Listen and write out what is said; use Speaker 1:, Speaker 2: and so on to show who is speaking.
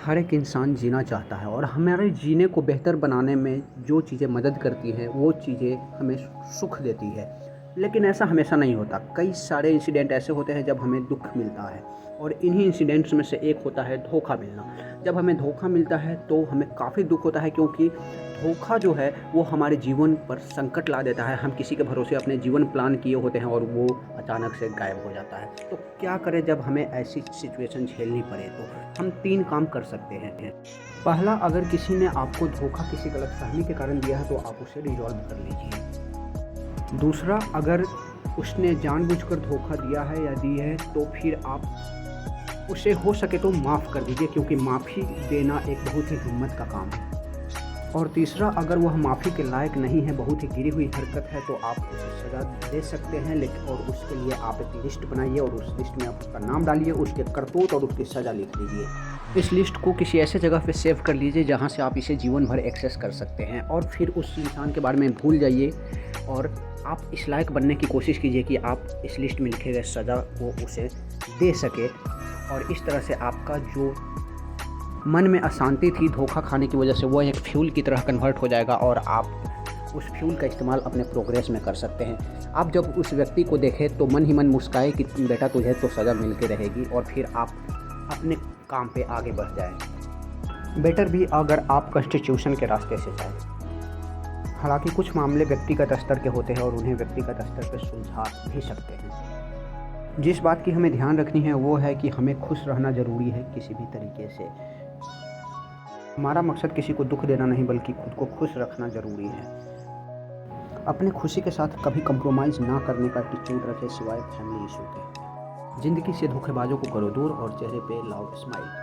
Speaker 1: हर एक इंसान जीना चाहता है और हमारे जीने को बेहतर बनाने में जो चीज़ें मदद करती हैं वो चीज़ें हमें सुख देती है। लेकिन ऐसा हमेशा नहीं होता। कई सारे इंसिडेंट ऐसे होते हैं जब हमें दुःख मिलता है और इन्हीं इंसिडेंट्स में से एक होता है धोखा मिलना। जब हमें धोखा मिलता है तो हमें काफ़ी दुःख होता है, क्योंकि धोखा जो है वो हमारे जीवन पर संकट ला देता है। हम किसी के भरोसे अपने जीवन प्लान किए होते हैं और वो अचानक से गायब हो जाता है। तो क्या करें जब हमें ऐसी सिचुएशन झेलनी पड़े? तो हम 3 काम कर सकते हैं। पहला, अगर किसी ने आपको धोखा किसी गलतफ़हमी के कारण दिया है तो आप उसे रिज़ॉल्व कर लीजिए। दूसरा, अगर उसने जानबूझकर धोखा दिया है या दी है तो फिर आप उसे हो सके तो माफ़ कर दीजिए, क्योंकि माफ़ी देना एक बहुत ही हिम्मत का काम है। और तीसरा, अगर वह माफ़ी के लायक नहीं है, बहुत ही गिरी हुई हरकत है, तो आप उसे सज़ा दे सकते हैं। लेकिन और उसके लिए आप एक लिस्ट बनाइए और उस लिस्ट में आप उसका नाम डालिए, उसके करतूत और उसकी सज़ा लिख लीजिए। इस लिस्ट को किसी ऐसे जगह पे सेव कर लीजिए जहाँ से आप इसे जीवन भर एक्सेस कर सकते हैं, और फिर उस इंसान के बारे में भूल जाइए और आप इस लायक बनने की कोशिश कीजिए कि आप इस लिस्ट में लिखे गए सज़ा को उसे दे सकें। और इस तरह से आपका जो मन में अशांति थी धोखा खाने की वजह से, वो एक फ्यूल की तरह कन्वर्ट हो जाएगा और आप उस फ्यूल का इस्तेमाल अपने प्रोग्रेस में कर सकते हैं। आप जब उस व्यक्ति को देखें तो मन ही मन मुस्काए कि बेटा तुझे तो सज़ा मिल के रहेगी, और फिर आप अपने काम पे आगे बढ़ जाएं। बेटर भी अगर आप कॉन्स्टिट्यूशन के रास्ते से जाएं। हालांकि कुछ मामले व्यक्तिगत स्तर के होते हैं और उन्हें व्यक्तिगत स्तर पर सुलझा भी सकते हैं। जिस बात की हमें ध्यान रखनी है वो है कि हमें खुश रहना ज़रूरी है किसी भी तरीके से। हमारा मकसद किसी को दुख देना नहीं बल्कि खुद को खुश रखना ज़रूरी है। अपने खुशी के साथ कभी कंप्रोमाइज़ ना करने का एटीट्यूड रखें, सिवाय फैमिली इशू के। ज़िंदगी से धोखेबाजों को करो दूर और चेहरे पे लाओ स्माइल।